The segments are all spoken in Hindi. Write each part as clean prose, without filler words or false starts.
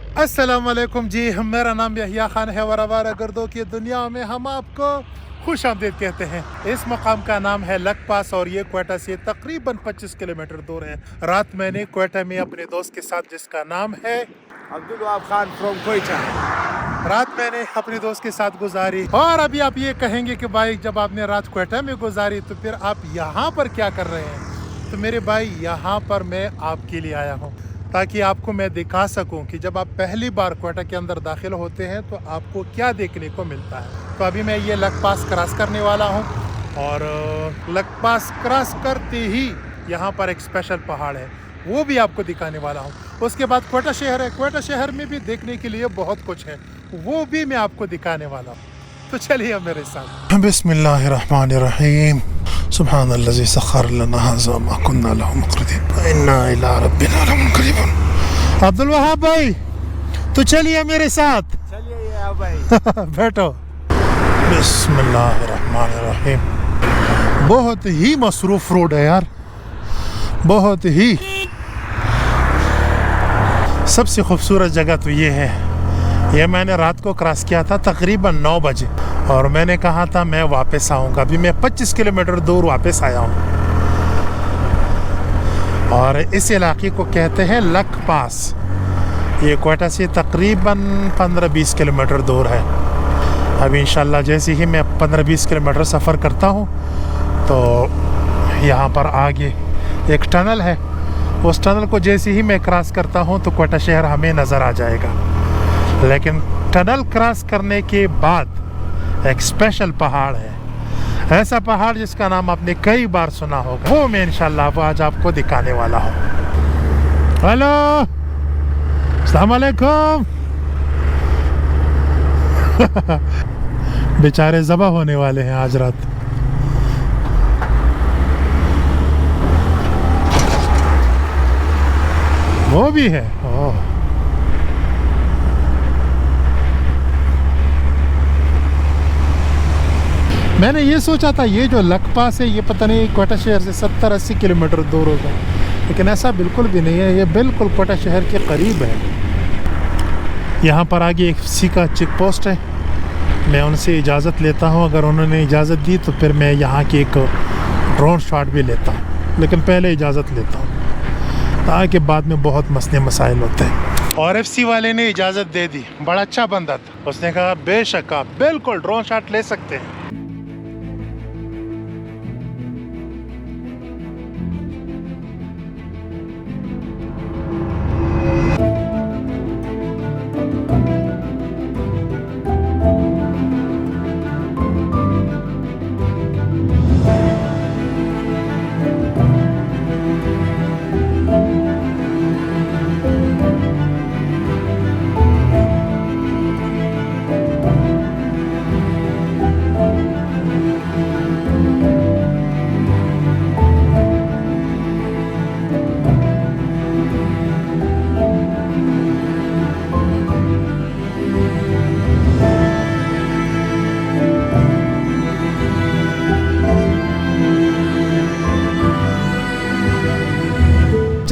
अस्सलाम वालेकुम जी, मेरा नाम यहिया खान है और आवारा गर्दों की दुनिया में हम आपको खुश आमदीद कहते हैं। इस मकाम का नाम है लक पास और ये क्वेटा से तकरीबन 25 किलोमीटर दूर है। रात मैंने क्वेटा में अपने दोस्त के साथ, जिसका नाम है अब्दुल वहाब खान फ्रॉम कोयटा, रात मैंने अपने दोस्त के साथ गुजारी। और अभी आप ये कहेंगे कि भाई जब आपने रात क्वेटा में गुजारी तो फिर आप यहाँ पर क्या कर रहे हैं? तो मेरे भाई यहाँ पर मैं आपके लिए आया हूँ ताकि आपको मैं दिखा सकूं कि जब आप पहली बार क्वेटा के अंदर दाखिल होते हैं तो आपको क्या देखने को मिलता है। तो अभी मैं ये लक पास क्रॉस करने वाला हूँ और लक पास क्रॉस करते ही यहाँ पर एक स्पेशल पहाड़ है, वो भी आपको दिखाने वाला हूँ। उसके बाद क्वेटा शहर है, क्वेटा शहर में भी देखने के लिए बहुत कुछ है, वो भी मैं आपको दिखाने वाला हूँ। तो चलिए मेरे साथ। बिस्मिल्लाहिर्रहमानिर्रहीम। सुब्हानल्लज़ी सख़्ख़र लना हाज़ा मा कुन्ना लहू मुक़रिनीन व इन्ना इला रब्बिना लमुनक़लिबून। अब्दुल वहाब भाई, तो चलिए मेरे साथ। चलिए या भाई। बैठो। बिस्मिल्लाहिर्रहमानिर्रहीम। बहुत ही मसरूफ़ रोड है यार, बहुत ही। सबसे खूबसूरत जगह तो ये है, ये मैंने रात को क्रॉस किया था तकरीबन 9 बजे और मैंने कहा था मैं वापस आऊँगा। अभी मैं 25 किलोमीटर दूर वापस आया हूँ और इस इलाके को कहते हैं लक पास। ये क्वेटा से तकरीबन 15-20 किलोमीटर दूर है। अभी इंशाल्लाह जैसे ही मैं 15-20 किलोमीटर सफ़र करता हूँ तो यहाँ पर आगे एक टनल है, उस टनल को जैसे ही मैं क्रॉस करता हूँ तो क्वेटा शहर हमें नज़र आ जाएगा। लेकिन टनल क्रॉस करने के बाद एक स्पेशल पहाड़ है, ऐसा पहाड़ जिसका नाम आपने कई बार सुना होगा, वो मैं इंशाल्लाह आज आपको दिखाने वाला हूँ। हेलो, अस्सलाम वालेकुम। बेचारे ज़बह होने वाले हैं आज रात। वो भी है। ओह, मैंने ये सोचा था ये जो लक पास है ये पता नहीं क्वेटा शहर से 70-80 किलोमीटर दूर होगा, लेकिन ऐसा बिल्कुल भी नहीं है, ये बिल्कुल क्वेटा शहर के करीब है। यहाँ पर आगे एक सी का चेक पोस्ट है, मैं उनसे इजाज़त लेता हूँ, अगर उन्होंने इजाज़त दी तो फिर मैं यहाँ की एक ड्रोन शॉट भी लेता हूँ, लेकिन पहले इजाज़त लेता हूँ ताकि बाद में बहुत मसले मसाइल होते हैं। और FC वाले ने इजाज़त दे दी, बड़ा अच्छा बंदा था, उसने कहा बेशक आप बिल्कुल ड्रोन शॉट ले सकते हैं।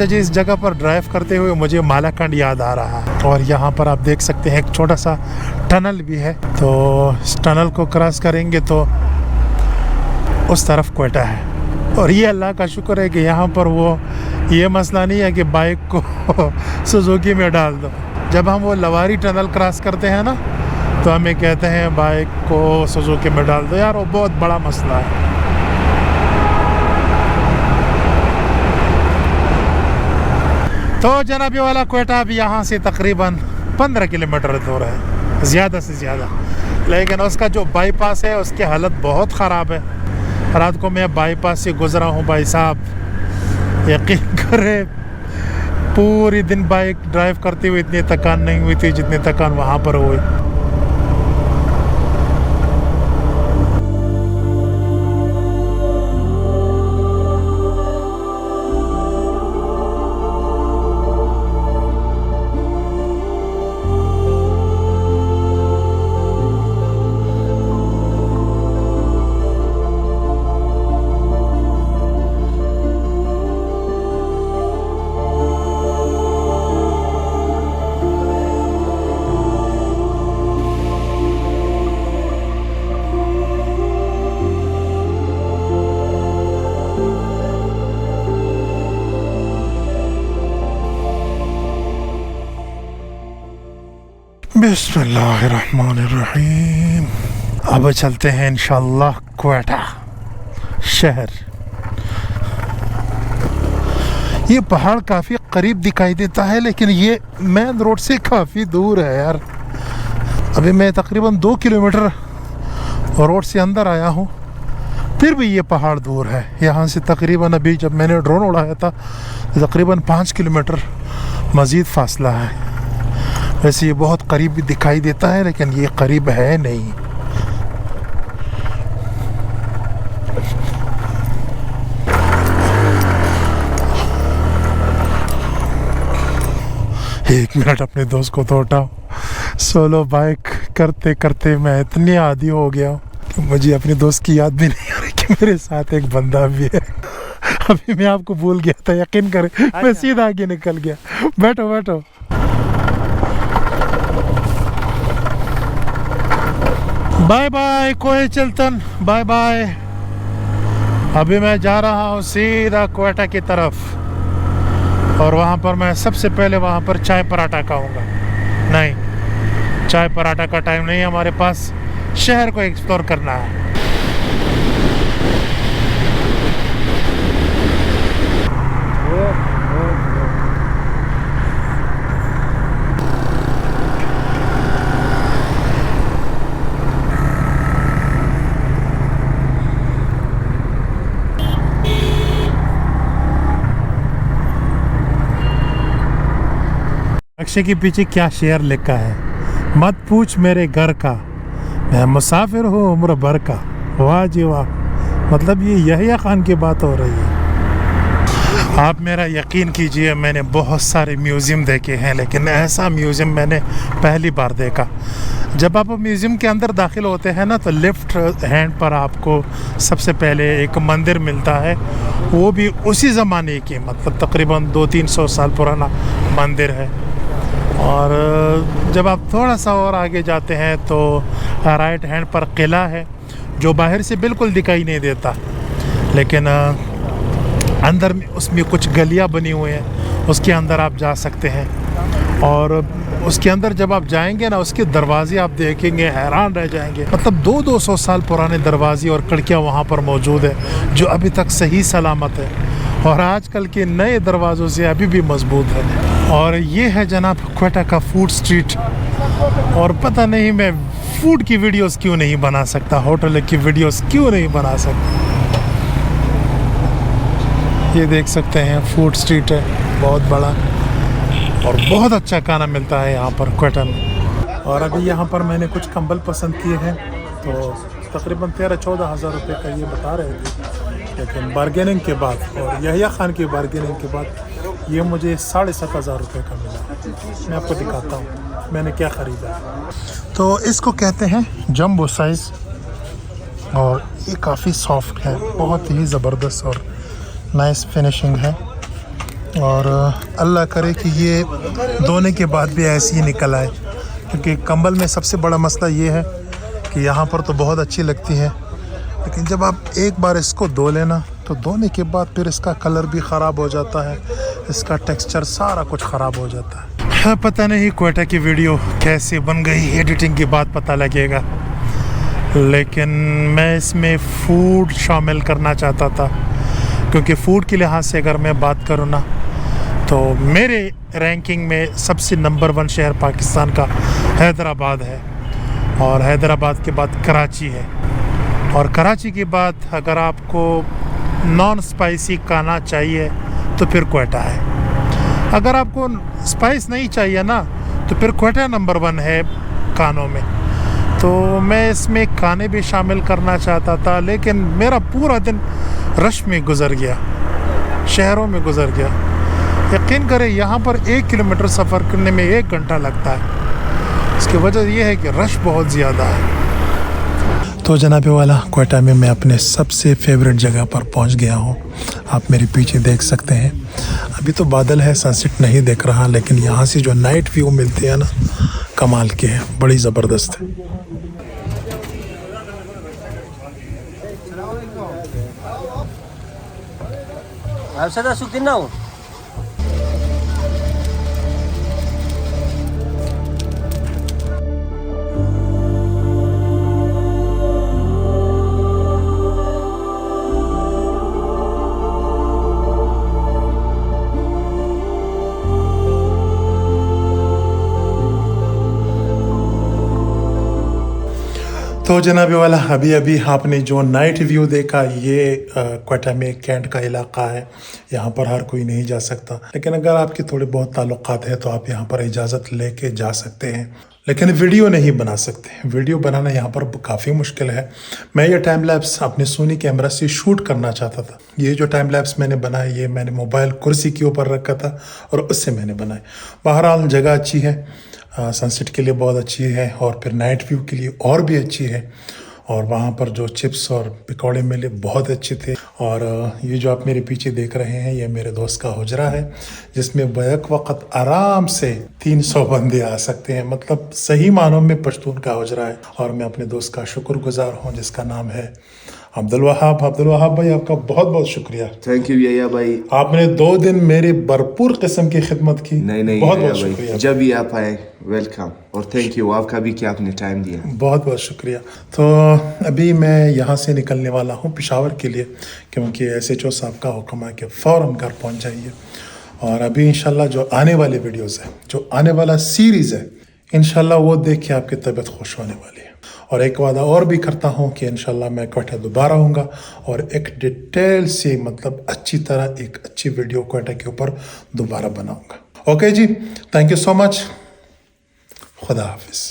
जी, इस जगह पर ड्राइव करते हुए मुझे मालाकंड याद आ रहा है और यहाँ पर आप देख सकते हैं एक छोटा सा टनल भी है, तो इस टनल को क्रॉस करेंगे तो उस तरफ क्वेटा है। और ये अल्लाह का शुक्र है कि यहाँ पर वो ये मसला नहीं है कि बाइक को सुजुकी में डाल दो। जब हम वो लवारी टनल क्रॉस करते हैं ना तो हमें कहते हैं बाइक को सुजुकी में डाल दो, यार वो बहुत बड़ा मसला है। तो जनाबी वाला क्वेटा अब यहाँ से तकरीबन 15 किलोमीटर दूर है, ज़्यादा से ज़्यादा, लेकिन उसका जो बाईपास है उसकी हालत बहुत ख़राब है। रात को मैं बाईपास से गुज़रा हूँ भाई साहब, यकीन करें पूरी दिन बाइक ड्राइव करते हुए इतनी थकान नहीं हुई थी जितनी थकान वहाँ पर हुई। बिस्मिल्लाहिर्रहमानिर्रहीम। अब चलते हैं इंशाल्लाह क्वेटा शहर। ये पहाड़ काफ़ी करीब दिखाई देता है लेकिन ये मेन रोड से काफ़ी दूर है यार। अभी मैं तकरीबन 2 किलोमीटर रोड से अंदर आया हूँ, फिर भी ये पहाड़ दूर है। यहाँ से तकरीबन अभी जब मैंने ड्रोन उड़ाया था तो तकरीबन 5 किलोमीटर मज़ीद फासला है। वैसे ये बहुत करीब भी दिखाई देता है लेकिन ये करीब है नहीं। एक मिनट अपने दोस्त को तो हटाओ। सोलो बाइक करते करते मैं इतनी आदी हो गया कि मुझे अपने दोस्त की याद भी नहीं आ रही कि मेरे साथ एक बंदा भी है। अभी मैं आपको भूल गया था, यकीन करें। मैं सीधा आगे निकल गया। बैठो बैठो। बाय बाय कोई चलतन, बाय बाय। अभी मैं जा रहा हूँ सीधा क्वेटा की तरफ और वहाँ पर मैं सबसे पहले वहाँ पर चाय पराठा खाऊंगा। नहीं, चाय पराठा का टाइम नहीं है हमारे पास, शहर को एक्सप्लोर करना है। नक्शे के पीछे क्या शेर लिखा है, मत पूछ मेरे घर का, मैं मुसाफिर हूँ उम्र भर का। वाह जी वाह, मतलब ये यहया खान की बात हो रही है। आप मेरा यकीन कीजिए, मैंने बहुत सारे म्यूज़ियम देखे हैं लेकिन ऐसा म्यूज़ियम मैंने पहली बार देखा। जब आप म्यूज़ियम के अंदर दाखिल होते हैं ना तो लेफ़्ट हैंड पर आपको सबसे पहले एक मंदिर मिलता है, वो भी उसी ज़माने की, मतलब तकरीबन 200-300 साल पुराना मंदिर है। और जब आप थोड़ा सा और आगे जाते हैं तो राइट हैंड पर किला है जो बाहर से बिल्कुल दिखाई नहीं देता लेकिन अंदर में उसमें कुछ गलियां बनी हुई हैं, उसके अंदर आप जा सकते हैं। और उसके अंदर जब आप जाएंगे ना, उसके दरवाजे आप देखेंगे हैरान रह जाएंगे। मतलब 200 साल पुराने दरवाजे और खिड़कियाँ वहाँ पर मौजूद है जो अभी तक सही सलामत है और आजकल के नए दरवाज़ों से अभी भी मजबूत है। और ये है जनाब क्वेटा का फूड स्ट्रीट। और पता नहीं मैं फूड की वीडियोस क्यों नहीं बना सकता, होटल की वीडियोस क्यों नहीं बना सकता। ये देख सकते हैं फूड स्ट्रीट है बहुत बड़ा और बहुत अच्छा खाना मिलता है यहाँ पर क्वेटा में। और अभी यहाँ पर मैंने कुछ कंबल पसंद किए हैं तो तकरीबन 13-14 हज़ार रुपये का ये बता रहे थे, लेकिन बार्गेनिंग के बाद और यहया खान की बार्गेनिंग के बाद ये मुझे 7,500 रुपये का मिला। मैं आपको दिखाता हूँ मैंने क्या ख़रीदा। तो इसको कहते हैं जंबो साइज़ और ये काफ़ी सॉफ्ट है, बहुत ही ज़बरदस्त और नाइस फिनिशिंग है। और अल्लाह करे कि ये धोने के बाद भी ऐसी ही निकल आए, क्योंकि कंबल में सबसे बड़ा मसला ये है कि यहाँ पर तो बहुत अच्छी लगती है लेकिन जब आप एक बार इसको धो लेना तो धोने के बाद फिर इसका कलर भी ख़राब हो जाता है, इसका टेक्सचर सारा कुछ ख़राब हो जाता है। पता नहीं क्वेटा की वीडियो कैसे बन गई, एडिटिंग के बाद पता लगेगा, लेकिन मैं इसमें फ़ूड शामिल करना चाहता था क्योंकि फ़ूड के लिहाज से अगर मैं बात करूँ ना तो मेरे रैंकिंग में सबसे नंबर 1 शहर पाकिस्तान का हैदराबाद है और हैदराबाद के बाद कराची है और कराची के बाद अगर आपको नॉन स्पाइसी खाना चाहिए तो फिर क्वेटा है। अगर आपको स्पाइस नहीं चाहिए ना तो फिर क्वेटा नंबर 1 है खानों में। तो मैं इसमें खाने भी शामिल करना चाहता था लेकिन मेरा पूरा दिन रश में गुज़र गया, शहरों में गुज़र गया। यकीन करें यहाँ पर 1 किलोमीटर सफ़र करने में 1 घंटा लगता है। इसकी वजह यह है कि रश बहुत ज़्यादा है। तो जनाब वाला क्वेटा में मैं अपने सबसे फेवरेट जगह पर पहुंच गया हूं। आप मेरे पीछे देख सकते हैं, अभी तो बादल है, सनसेट नहीं देख रहा, लेकिन यहाँ से जो नाइट व्यू मिलते हैं ना, कमाल के हैं, बड़ी ज़बरदस्त है। तो जनाबी वाला अभी आपने जो नाइट व्यू देखा, ये क्वेटा में कैंट का इलाका है। यहाँ पर हर कोई नहीं जा सकता, लेकिन अगर आपके थोड़े बहुत ताल्लुकात है तो आप यहाँ पर इजाज़त लेके जा सकते हैं, लेकिन वीडियो नहीं बना सकते। वीडियो बनाना यहाँ पर काफ़ी मुश्किल है। मैं ये टाइम लैप्स अपने सोनी कैमरा से शूट करना चाहता था। ये जो टाइम लैप्स मैंने बनाया, ये मैंने मोबाइल कुर्सी के ऊपर रखा था और उससे मैंने बनाया। बहरहाल जगह अच्छी है, सनसेट के लिए बहुत अच्छी है और फिर नाइट व्यू के लिए और भी अच्छी है। और वहाँ पर जो चिप्स और पकौड़े मिले बहुत अच्छे थे। और ये जो आप मेरे पीछे देख रहे हैं, ये मेरे दोस्त का हुजरा है, जिसमें बैक वक्त आराम से 300 बंदे आ सकते हैं। मतलब सही मानों में पश्तून का हुजरा है। और मैं अपने दोस्त का शुक्रगुजार हूँ, जिसका नाम है अब्दुल वहाब। अब्दुल वहाब भाई, आपका बहुत बहुत शुक्रिया। थैंक यू यया भाई। आपने 2 दिन मेरी भरपूर किस्म की खिदमत की। नहीं बहुत यया बहुत भाई, शुक्रिया। जब भी आप आए वेलकम, और थैंक यू आपका भी कि आपने टाइम दिया। बहुत बहुत शुक्रिया। तो अभी मैं यहाँ से निकलने वाला हूँ पेशावर के लिए, क्योंकि SHO साहब का हुक्म है कि फ़ौरन घर पहुँच जाइए। और अभी इंशाल्लाह जो आने वाले वीडियोज़ हैं, जो आने वाला सीरीज़ है, इंशाल्लाह वो देख के आपकी तबीयत खुश होने वाली है। और एक वादा और भी करता हूँ कि इंशाल्लाह मैं क्वेटा दोबारा आऊँगा और एक डिटेल से, मतलब अच्छी तरह एक अच्छी वीडियो क्वेटा के ऊपर दोबारा बनाऊँगा। ओके जी, थैंक यू सो मच। खुदा हाफिज़।